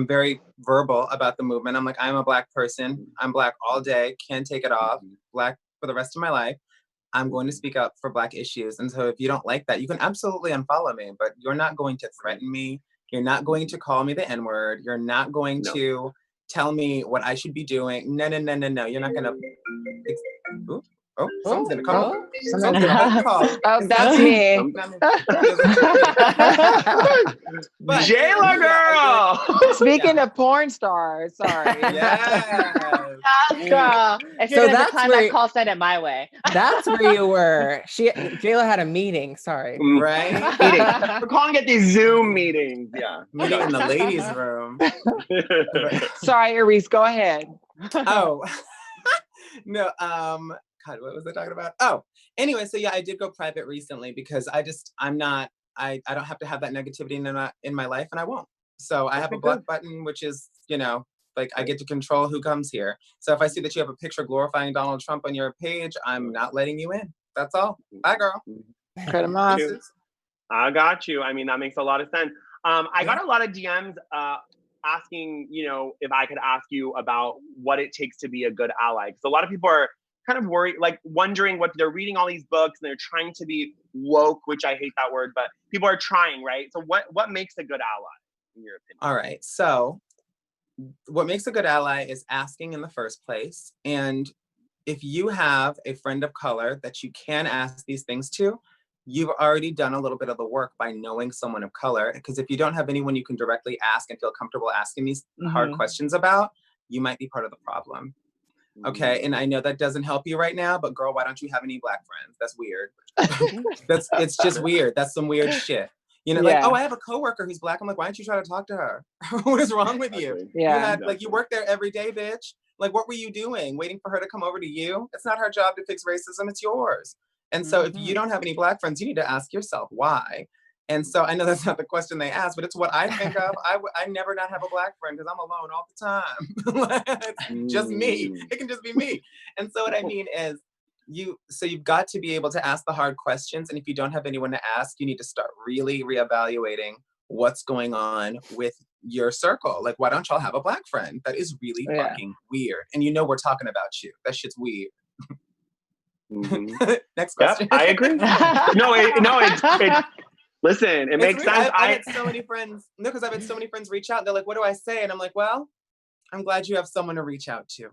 very verbal about the movement. I'm like, I'm a Black person. I'm Black all day. Can't take it off. Black for the rest of my life. I'm going to speak up for Black issues. And so if you don't like that, you can absolutely unfollow me, but you're not going to threaten me. You're not going to call me the N-word. You're not going to tell me what I should be doing. No. You're not going to... Oh, someone's gonna call. Someone's gonna call. Oh, that's me. Jayla girl. Speaking of porn stars, sorry. Yes. Girl, if you're gonna decline that call, send it my way. That's where you were. Jayla had a meeting. Sorry. Right? We're calling it these Zoom meetings. Yeah. Meeting in the ladies' room. Sorry, Arise, go ahead. Oh. No, God, what was I talking about? Oh, anyway, so yeah, I did go private recently because I don't have to have that negativity in my life, and I won't. So I have a block button, which is, you know, like I get to control who comes here. So if I see that you have a picture glorifying Donald Trump on your page, I'm not letting you in. That's all. Bye, girl. I got you. I mean, that makes a lot of sense. I got a lot of DMs asking, you know, if I could ask you about what it takes to be a good ally. Because a lot of people are kind of worried, like wondering what they're reading all these books and they're trying to be woke, which I hate that word, but people are trying, right? So what makes a good ally in your opinion? All right. So what makes a good ally is asking in the first place. And if you have a friend of color that you can ask these things to, you've already done a little bit of the work by knowing someone of color. Because if you don't have anyone you can directly ask and feel comfortable asking these hard questions about, you might be part of the problem. Okay, and I know that doesn't help you right now, but girl, why don't you have any Black friends? That's weird. It's just weird. That's some weird shit. You know, like, oh, I have a coworker who's Black. I'm like, why don't you try to talk to her? What is wrong with you? Yeah. You work there every day, bitch. Like, what were you doing? Waiting for her to come over to you? It's not her job to fix racism. It's yours. And so if you don't have any Black friends, you need to ask yourself why. And so I know that's not the question they asked, but it's what I think of. I never not have a Black friend because I'm alone all the time. It's just me. It can just be me. And so what I mean is, you've got to be able to ask the hard questions. And if you don't have anyone to ask, you need to start really reevaluating what's going on with your circle. Like, why don't y'all have a Black friend? That is really fucking weird. And we're talking about you. That shit's weird. Next question. Yep, I agree. It's listen, it makes sense. I've had so many friends, because I've had so many friends reach out. They're like, what do I say? And I'm like, well, I'm glad you have someone to reach out to.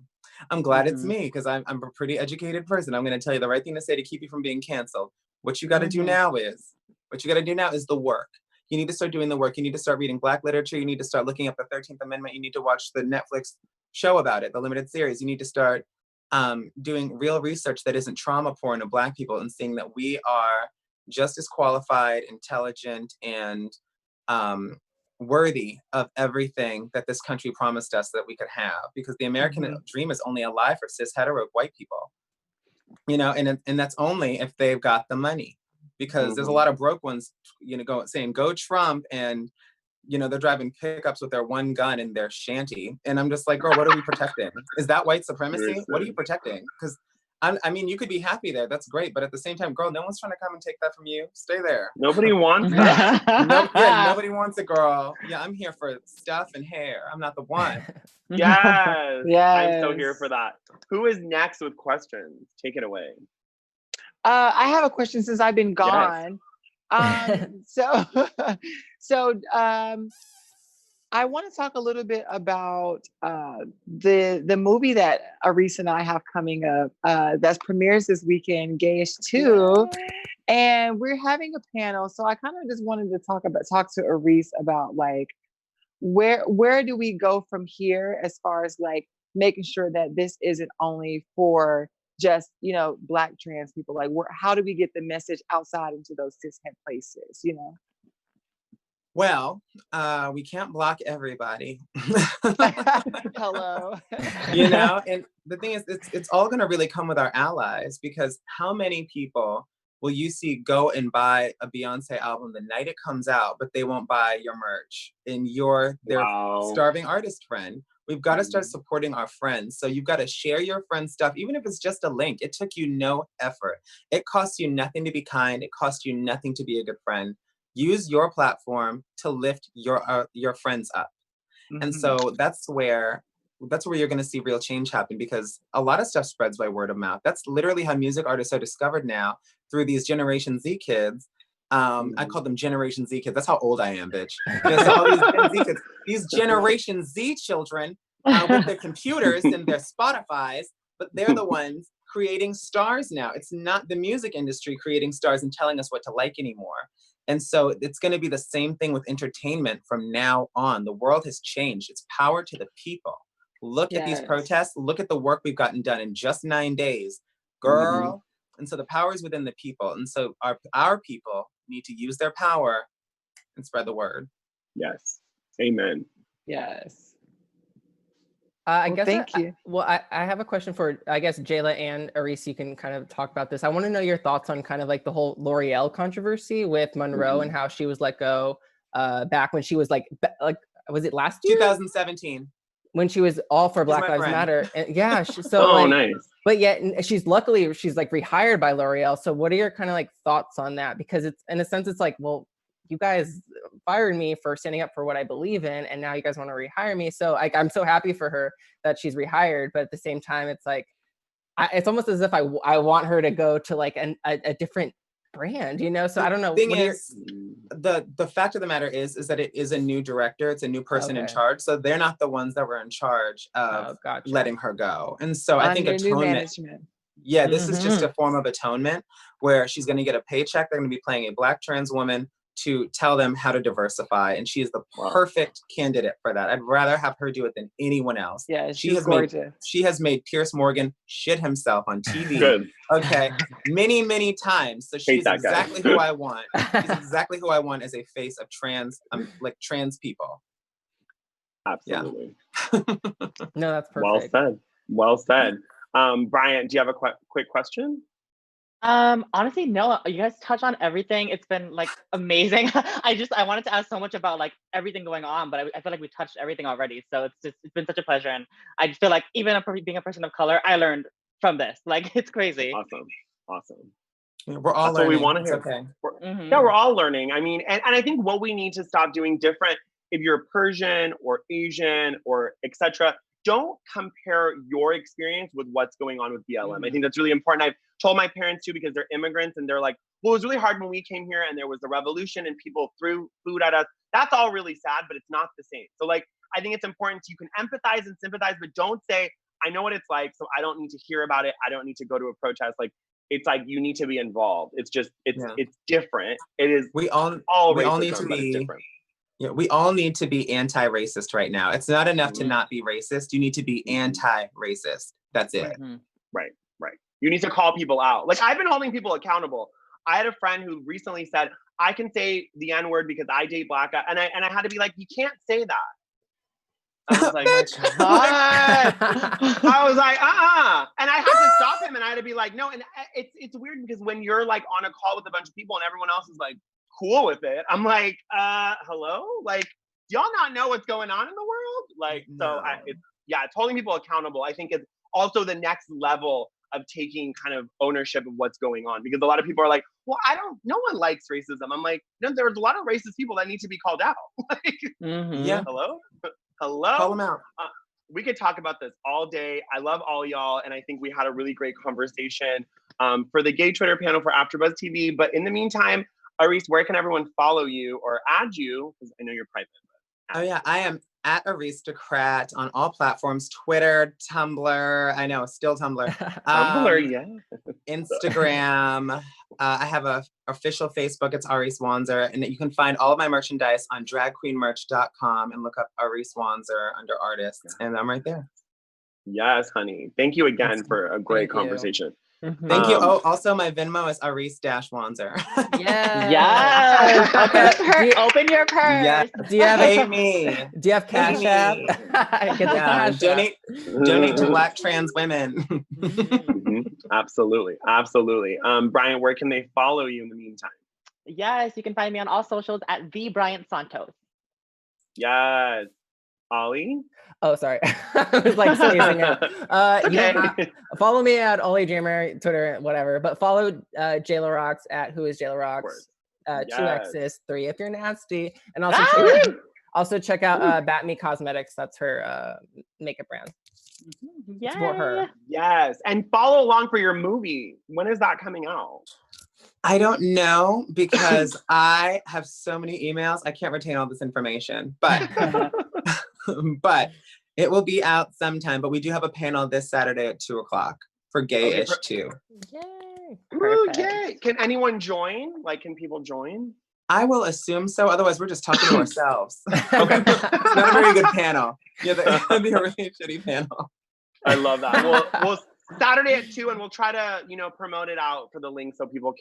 I'm glad it's me, because I'm a pretty educated person. I'm going to tell you the right thing to say to keep you from being canceled. What you got to do now is the work. You need to start doing the work. You need to start reading Black literature. You need to start looking up the 13th Amendment. You need to watch the Netflix show about it, the limited series. You need to start doing real research that isn't trauma porn of Black people, and seeing that we are just as qualified, intelligent, and worthy of everything that this country promised us that we could have. Because the American dream is only alive for cis hetero white people, and that's only if they've got the money. Because there's a lot of broke ones, saying go Trump, and they're driving pickups with their one gun in their shanty. And I'm just like, girl, what are we protecting? Is that white supremacy? What are you protecting? Because I mean, you could be happy there. That's great. But at the same time, girl, no one's trying to come and take that from you. Stay there. Nobody wants that. Nobody wants it, girl. Yeah, I'm here for stuff and hair. I'm not the one. Yes. I'm so here for that. Who is next with questions? Take it away. I have a question since I've been gone. So I want to talk a little bit about the movie that Aris and I have coming up that premieres this weekend, Gayish 2. And we're having a panel. So I kind of just wanted to talk to Aris about like where do we go from here as far as like making sure that this isn't only for just Black trans people. Like how do we get the message outside into those cishet places, Well, we can't block everybody. Hello. And the thing is, it's all going to really come with our allies, because how many people will you see go and buy a Beyonce album the night it comes out, but they won't buy your merch, and you're their starving artist friend? We've got to start supporting our friends. So you've got to share your friend's stuff, even if it's just a link. It took you no effort. It costs you nothing to be kind. It costs you nothing to be a good friend. Use your platform to lift your friends up. And so that's where you're going to see real change happen, because a lot of stuff spreads by word of mouth. That's literally how music artists are discovered now, through these Generation Z kids. I call them Generation Z kids. That's how old I am, bitch. All these Gen Z kids, these Generation Z children with their computers and their Spotifys, but they're the ones creating stars now. It's not the music industry creating stars and telling us what to like anymore. And so it's going to be the same thing with entertainment from now on. The world has changed. It's power to the people. Look at these protests. Look at the work we've gotten done in just 9 days, girl. And so the power is within the people. And so our people need to use their power and spread the word. Yes. Amen. Yes. I guess thank you. I have a question for, I guess, Jayla and Aris. You can kind of talk about this. I want to know your thoughts on kind of like the whole L'Oreal controversy with Monroe and how she was let go back when she was like, was it last year? 2017. When she was all for Black Lives Matter. And nice. But yet she's like rehired by L'Oreal. So what are your kind of like thoughts on that? Because it's, in a sense, it's like, well, you guys fired me for standing up for what I believe in, and now you guys want to rehire me. So I'm so happy for her that she's rehired, but at the same time, it's like, it's almost as if I want her to go to like a different brand, So I don't know. The fact of the matter is that it is a new director. It's a new person in charge. So they're not the ones that were in charge of letting her go. And so I think atonement. Yeah, this is just a form of atonement where she's going to get a paycheck. They're going to be playing a Black trans woman to tell them how to diversify. And she is the perfect candidate for that. I'd rather have her do it than anyone else. Yeah, she's gorgeous. She has made Piers Morgan shit himself on TV. Good. Okay. Many, many times. So she's exactly who I want. She's exactly who I want as a face of trans people. Absolutely. Yeah. No, that's perfect. Well said. Bryant, do you have a quick question? Honestly, no, you guys touch on everything. It's been like amazing. I wanted to ask so much about like everything going on, but I feel like we touched everything already. So it's been such a pleasure. And I just feel like even being a person of color, I learned from this. Like, it's crazy. Awesome. Yeah, we're all That's learning. what we want to hear. Okay. Yeah, we're all learning. I mean, and I think what we need to stop doing different, if you're Persian or Asian or etc., don't compare your experience with what's going on with BLM. I think that's really important. I've told my parents too, because they're immigrants and they're like, well, it was really hard when we came here and there was the revolution and people threw food at us. That's all really sad, but it's not the same. So like, I think it's important you can empathize and sympathize, but don't say, I know what it's like, so I don't need to hear about it. I don't need to go to a protest. Like, it's like you need to be involved. It's just it's different. It is. We all need to be. Yeah, we all need to be anti-racist right now. It's not enough to not be racist. You need to be anti-racist. That's it. Right. You need to call people out. Like, I've been holding people accountable. I had a friend who recently said, I can say the N-word because I date Black guys. And I had to be like, you can't say that. I was like, I was like, and I had to stop him and I had to be like, no. And it's weird because when you're like on a call with a bunch of people and everyone else is like cool with it, I'm like, hello? Like, do y'all not know what's going on in the world? Like, no. So it's holding people accountable. I think is also the next level of taking kind of ownership of what's going on, because a lot of people are like, well, no one likes racism. I'm like, no, there's a lot of racist people that need to be called out. Like, hello? Call them out. We could talk about this all day. I love all y'all, and I think we had a really great conversation for the gay Twitter panel for AfterBuzz TV. But in the meantime, Aris, where can everyone follow you or add you? Because I know you're private. I am at Aristocrat on all platforms: Twitter, Tumblr. I know, still Tumblr. Instagram. I have a official Facebook. It's Aris Wanzer, and you can find all of my merchandise on dragqueenmerch.com and look up Aris Wanzer under artists, and I'm right there. Yes, honey. Thank you again for a great conversation. Thank you. Oh, also my Venmo is Aris-Wanzer. Yes. Open your purse. Yes. Do you have Pay me? Do you have Cash App? Donate to Black trans women. Absolutely. Bryant, where can they follow you in the meantime? Yes, you can find me on all socials at the Bryant Santos. Yes. Ollie? Oh, sorry. I was like spacing out. Follow me at Ollie Drennan, Twitter, whatever. But follow Jayla Rocks at Who Is Jayla Rocks. 2 X's, 3 if you're nasty. And also check out Bat Me Cosmetics. That's her makeup brand. Support her. Yes. And follow along for your movie. When is that coming out? I don't know, because I have so many emails. I can't retain all this information, but it will be out sometime. But we do have a panel this Saturday at 2:00 for Gay-ish too. Yay. Ooh, yay. Can anyone join? Like, can people join? I will assume so. Otherwise, we're just talking to ourselves. Okay. Not a very good panel. Yeah, that'd be a really shitty panel. I love that. We'll Saturday at 2, and we'll try to, promote it out for the link so people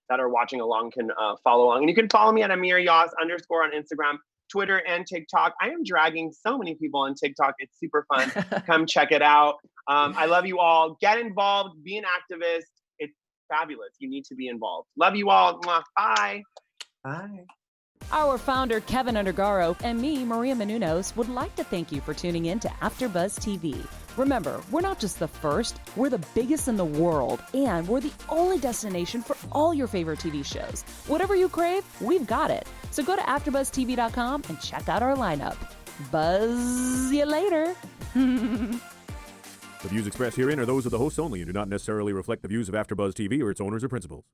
that are watching along can follow along. And you can follow me at Amir Yassai _ on Instagram, Twitter, and TikTok. I am dragging so many people on TikTok. It's super fun. Come check it out. I love you all. Get involved. Be an activist. It's fabulous. You need to be involved. Love you all. Mwah. Bye. Bye. Our founder, Keven Undergaro, and me, Maria Menounos, would like to thank you for tuning in to AfterBuzz TV. Remember, we're not just the first, we're the biggest in the world, and we're the only destination for all your favorite TV shows. Whatever you crave, we've got it. So go to AfterBuzzTV.com and check out our lineup. Buzz you later. The views expressed herein are those of the hosts only and do not necessarily reflect the views of AfterBuzz TV or its owners or principals.